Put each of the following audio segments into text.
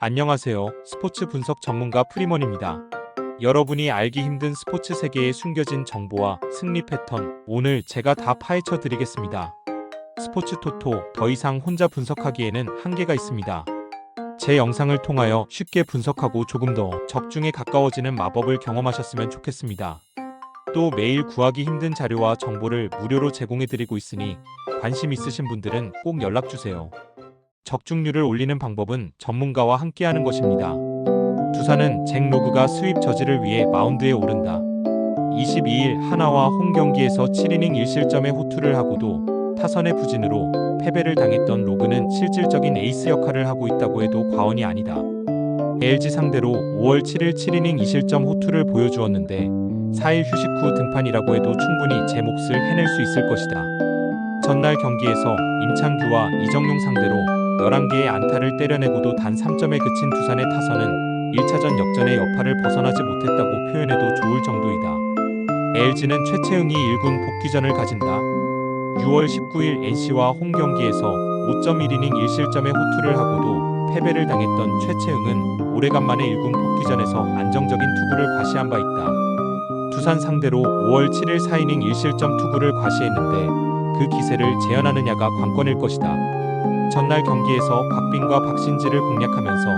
안녕하세요. 스포츠 분석 전문가 프리먼입니다. 여러분이 알기 힘든 스포츠 세계에 숨겨진 정보와 승리 패턴, 오늘 제가 다 파헤쳐 드리겠습니다. 스포츠 토토, 더 이상 혼자 분석하기에는 한계가 있습니다. 제 영상을 통하여 쉽게 분석하고 조금 더 적중에 가까워지는 마법을 경험하셨으면 좋겠습니다. 또 매일 구하기 힘든 자료와 정보를 무료로 제공해 드리고 있으니 관심 있으신 분들은 꼭 연락주세요. 적중률을 올리는 방법은 전문가와 함께하는 것입니다. 두산은 잭 로그가 스윕 저지를 위해 마운드에 오른다. 22일 하나와 홈 경기에서 7이닝 1실점의 호투를 하고도 타선의 부진으로 패배를 당했던 로그는 실질적인 에이스 역할을 하고 있다고 해도 과언이 아니다. LG 상대로 5월 7일 7이닝 2실점 호투를 보여주었는데 4일 휴식 후 등판이라고 해도 충분히 제 몫을 해낼 수 있을 것이다. 전날 경기에서 임창규와 이정용 상대로 11개의 안타를 때려내고도 단 3점에 그친 두산의 타선은 1차전 역전의 여파를 벗어나지 못했다고 표현해도 좋을 정도이다. LG는 최채응이 1군 복귀전을 가진다. 6월 19일 NC와 홈 경기에서 5.1이닝 1실점의 호투를 하고도 패배를 당했던 최채응은 오래간만에 1군 복귀전에서 안정적인 투구를 과시한 바 있다. 두산 상대로 5월 7일 4이닝 1실점 투구를 과시했는데 그 기세를 재현하느냐가 관건일 것이다. 전날 경기에서 박빈과 박신지를 공략하면서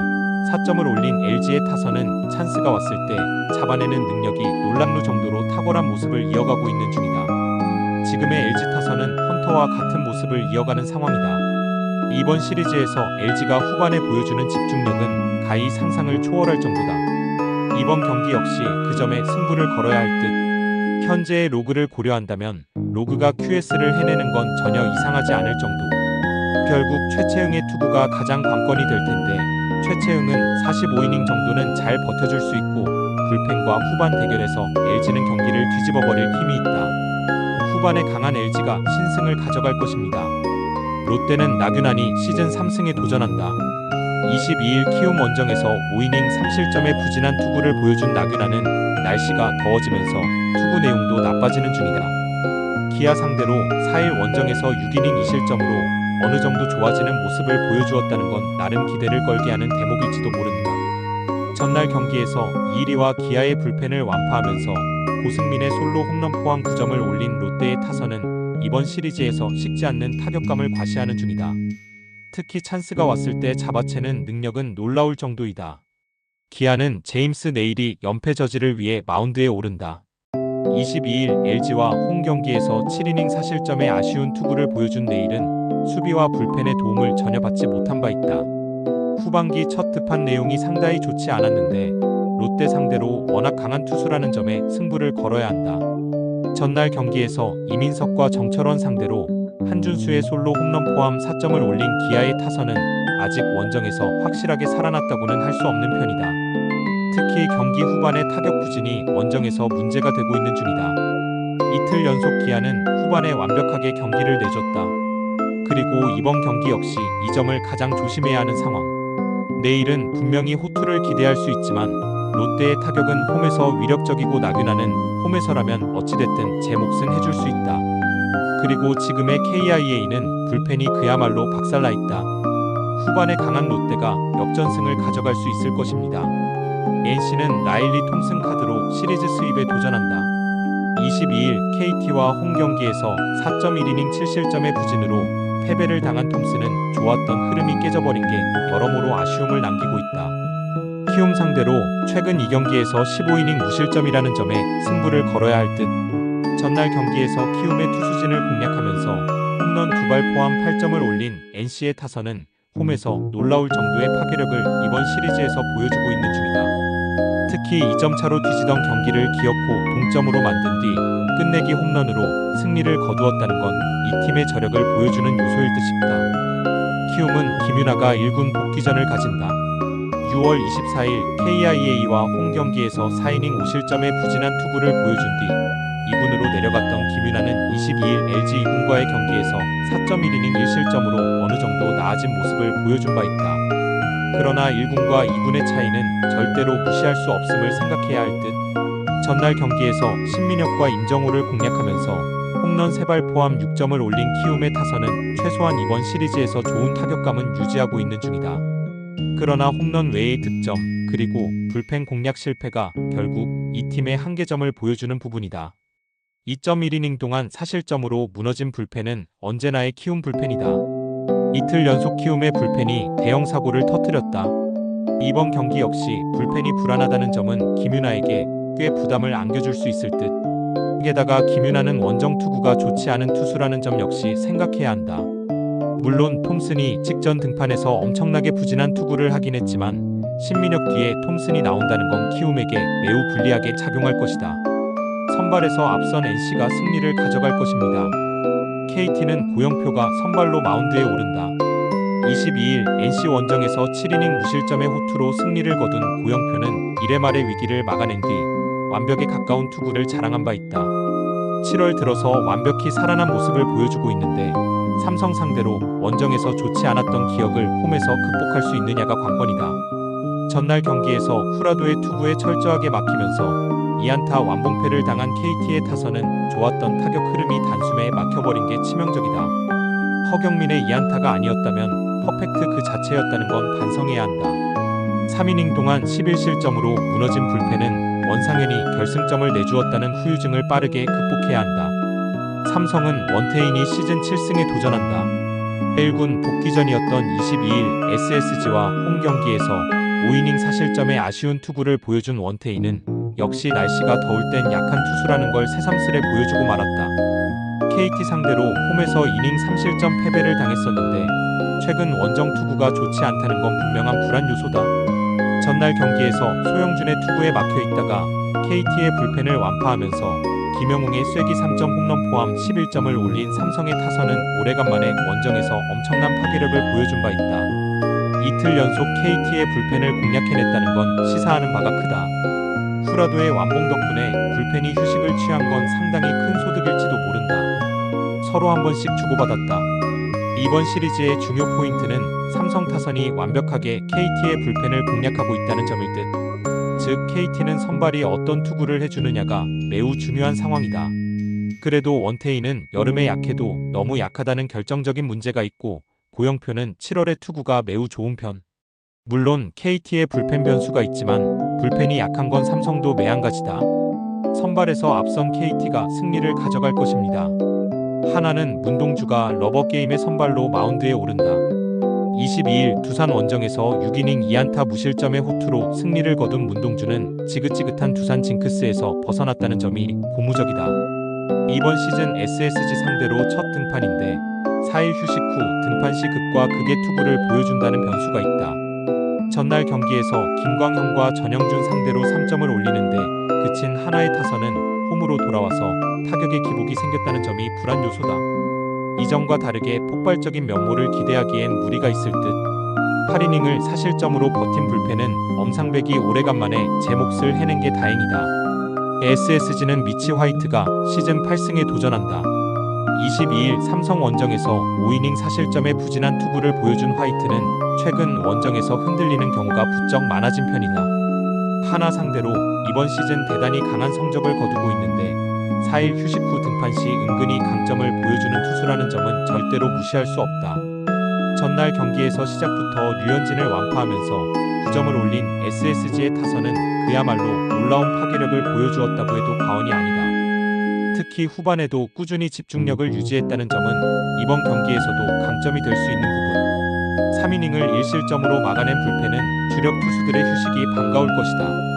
4점을 올린 LG의 타선은 찬스가 왔을 때 잡아내는 능력이 놀랍루 정도로 탁월한 모습을 이어가고 있는 중이다. 지금의 LG 타선은 헌터와 같은 모습을 이어가는 상황이다. 이번 시리즈에서 LG가 후반에 보여주는 집중력은 가히 상상을 초월할 정도다. 이번 경기 역시 그 점에 승부를 걸어야 할 듯. 현재의 로그를 고려한다면 로그가 QS를 해내는 건 전혀 이상하지 않을 정도. 결국 최채응의 투구가 가장 관건이 될 텐데 최채응은 45이닝 정도는 잘 버텨줄 수 있고 불펜과 후반 대결에서 LG는 경기를 뒤집어버릴 힘이 있다. 후반에 강한 LG가 신승을 가져갈 것입니다. 롯데는 나균안이 시즌 3승에 도전한다. 22일 키움 원정에서 5이닝 3실점의 부진한 투구를 보여준 나균안은 날씨가 더워지면서 투구 내용도 나빠지는 중이다. 기아 상대로 4일 원정에서 6이닝 2실점으로 어느 정도 좋아지는 모습을 보여주었다는 건 나름 기대를 걸게 하는 대목일지도 모른다. 전날 경기에서 이리와 기아의 불펜을 완파하면서 고승민의 솔로 홈런 포함 9점을 올린 롯데의 타선은 이번 시리즈에서 식지 않는 타격감을 과시하는 중이다. 특히 찬스가 왔을 때 잡아채는 능력은 놀라울 정도이다. 기아는 제임스 네일이 연패 저지를 위해 마운드에 오른다. 22일 LG와 홈 경기에서 7이닝 4실점의 아쉬운 투구를 보여준 네일은 수비와 불펜의 도움을 전혀 받지 못한 바 있다. 후반기 첫 득판 내용이 상당히 좋지 않았는데 롯데 상대로 워낙 강한 투수라는 점에 승부를 걸어야 한다. 전날 경기에서 이민석과 정철원 상대로 한준수의 솔로 홈런 포함 4점을 올린 기아의 타선은 아직 원정에서 확실하게 살아났다고는 할 수 없는 편이다. 특히 경기 후반의 타격 부진이 원정에서 문제가 되고 있는 중이다. 이틀 연속 기아는 후반에 완벽하게 경기를 내줬다. 그리고 이번 경기 역시 이 점을 가장 조심해야 하는 상황. 내일은 분명히 호투를 기대할 수 있지만 롯데의 타격은 홈에서 위력적이고 나균안은 홈에서라면 어찌됐든 제 몫은 해줄 수 있다. 그리고 지금의 KIA는 불펜이 그야말로 박살나 있다. 후반에 강한 롯데가 역전승을 가져갈 수 있을 것입니다. NC는 라일리 톰슨 카드로 시리즈 수입에 도전한다. 22일 KT와 홈 경기에서 4.1이닝 7실점의 부진으로 패배를 당한 톰슨은 좋았던 흐름이 깨져버린 게 여러모로 아쉬움을 남기고 있다. 키움 상대로 최근 2경기에서 15이닝 무실점이라는 점에 승부를 걸어야 할 듯. 전날 경기에서 키움의 투수진을 공략하면서 홈런 2발 포함 8점을 올린 NC의 타선은 홈에서 놀라울 정도의 파괴력을 이번 시리즈에서 보여주고 있는 중이다. 특히 2점 차로 뒤지던 경기를 기어코 동점으로 만든 뒤 끝내기 홈런으로 승리를 거두었다는 건 이 팀의 저력을 보여주는 요소일 듯 싶다. 키움은 김윤아가 1군 복귀전을 가진다. 6월 24일 KIA와 홈 경기에서 4이닝 5실점의 부진한 투구를 보여준 뒤 2군으로 내려갔던 김윤아는 22일 LG 2군과의 경기에서 4.1이닝 1실점으로 어느 정도 나아진 모습을 보여준 바 있다. 그러나 1군과 2군의 차이는 절대로 무시할 수 없음을 생각해야 할 듯. 전날 경기에서 신민혁과 임정호를 공략하면서 홈런 3발 포함 6점을 올린 키움의 타선은 최소한 이번 시리즈에서 좋은 타격감은 유지하고 있는 중이다. 그러나 홈런 외의 득점, 그리고 불펜 공략 실패가 결국 이 팀의 한계점을 보여주는 부분이다. 2.1이닝 동안 사실점으로 무너진 불펜은 언제나의 키움 불펜이다. 이틀 연속 키움의 불펜이 대형 사고를 터뜨렸다. 이번 경기 역시 불펜이 불안하다는 점은 김윤아에게 꽤 부담을 안겨줄 수 있을 듯. 게다가 김윤아는 원정 투구가 좋지 않은 투수라는 점 역시 생각해야 한다. 물론 톰슨이 직전 등판에서 엄청나게 부진한 투구를 하긴 했지만 신민혁 뒤에 톰슨이 나온다는 건 키움에게 매우 불리하게 작용할 것이다. 선발에서 앞선 NC가 승리를 가져갈 것입니다. KT는 고영표가 선발로 마운드에 오른다. 22일 NC 원정에서 7이닝 무실점의 호투로 승리를 거둔 고영표는 1회 말의 위기를 막아낸 뒤 완벽에 가까운 투구를 자랑한 바 있다. 7월 들어서 완벽히 살아난 모습을 보여주고 있는데 삼성 상대로 원정에서 좋지 않았던 기억을 홈에서 극복할 수 있느냐가 관건이다. 전날 경기에서 후라도의 투구에 철저하게 막히면서 2안타 완봉패를 당한 KT의 타선은 좋았던 타격 흐름이 단숨에 막혀버린 게 치명적이다. 허경민의 2안타가 아니었다면 퍼펙트 그 자체였다는 건 반성해야 한다. 3이닝 동안 11실점으로 무너진 불펜은 원상현이 결승점을 내주었다는 후유증을 빠르게 극복해야 한다. 삼성은 원태인이 시즌 7승에 도전한다. 1군 복귀전이었던 22일 SSG와 홈 경기에서 5이닝 사실점의 아쉬운 투구를 보여준 원태인은 역시 날씨가 더울 땐 약한 투수라는 걸 새삼스레 보여주고 말았다. KT 상대로 홈에서 이닝 3실점 패배를 당했었는데 최근 원정 투구가 좋지 않다는 건 분명한 불안 요소다. 전날 경기에서 소영준의 투구에 막혀 있다가 KT의 불펜을 완파하면서 김영웅의 쐐기 3점 홈런 포함 11점을 올린 삼성의 타선은 오래간만에 원정에서 엄청난 파괴력을 보여준 바 있다. 이틀 연속 KT의 불펜을 공략해냈다는 건 시사하는 바가 크다. 후라도의 완봉 덕분에 불펜이 휴식을 취한 건 상당히 큰 소득일지도 모른다. 서로 한 번씩 주고받았다. 이번 시리즈의 중요 포인트는 삼성 타선이 완벽하게 KT의 불펜을 공략하고 있다는 점일 듯. 즉 KT는 선발이 어떤 투구를 해주느냐가 매우 중요한 상황이다. 그래도 원태인은 여름에 약해도 너무 약하다는 결정적인 문제가 있고 고영표는 7월의 투구가 매우 좋은 편. 물론 KT의 불펜 변수가 있지만 불펜이 약한 건 삼성도 매한가지다. 선발에서 앞선 KT가 승리를 가져갈 것입니다. 하나는 문동주가 러버게임의 선발로 마운드에 오른다. 22일 두산 원정에서 6이닝 2안타 무실점의 호투로 승리를 거둔 문동주는 지긋지긋한 두산 징크스에서 벗어났다는 점이 고무적이다. 이번 시즌 SSG 상대로 첫 등판인데 4일 휴식 후 등판 시 극과 극의 투구를 보여준다는 변수가 있다. 전날 경기에서 김광현과 전영준 상대로 3점을 올리는데 그친 하나의 타선은 홈으로 돌아와서 타격의 기복이 생겼다는 점이 불안 요소다. 이전과 다르게 폭발적인 면모를 기대하기엔 무리가 있을 듯. 8이닝을 사실점으로 버틴 불펜은 엄상백이 오래간만에 제 몫을 해낸 게 다행이다. SSG는 미치 화이트가 시즌 8승에 도전한다. 22일 삼성 원정에서 5이닝 사실점의 부진한 투구를 보여준 화이트는 최근 원정에서 흔들리는 경우가 부쩍 많아진 편이다. 하나 상대로 이번 시즌 대단히 강한 성적을 거두고 있는데 4일 휴식 후 등판 시 은근히 강점을 보여주는 투수라는 점은 절대로 무시할 수 없다. 전날 경기에서 시작부터 류현진을 완파하면서 9점을 올린 SSG의 타선은 그야말로 놀라운 파괴력을 보여주었다고 해도 과언이 아니다. 특히 후반에도 꾸준히 집중력을 유지했다는 점은 이번 경기에서도 강점이 될 수 있는 부분. 3이닝을 1실점으로 막아낸 불펜은 주력 투수들의 휴식이 반가울 것이다.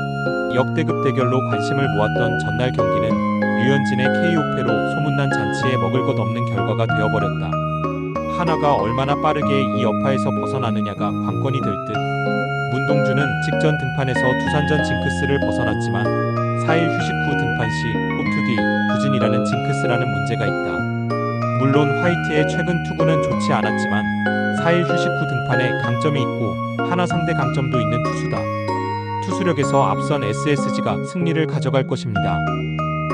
역대급 대결로 관심을 모았던 전날 경기는 류현진의 KO패로 소문난 잔치에 먹을 것 없는 결과가 되어버렸다. 하나가 얼마나 빠르게 이 여파에서 벗어나느냐가 관건이 될 듯. 문동주는 직전 등판에서 두산전 징크스를 벗어났지만 4일 휴식 후 등판 시 호투 뒤 부진이라는 징크스라는 문제가 있다. 물론 화이트의 최근 투구는 좋지 않았지만 4일 휴식 후 등판에 강점이 있고 하나 상대 강점도 있는 투수다. 투수력에서 앞선 SSG가 승리를 가져갈 것입니다.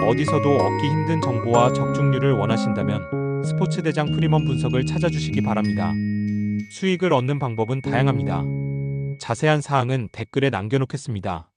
어디서도 얻기 힘든 정보와 적중률을 원하신다면 스포츠대장 프리먼 분석을 찾아주시기 바랍니다. 수익을 얻는 방법은 다양합니다. 자세한 사항은 댓글에 남겨놓겠습니다.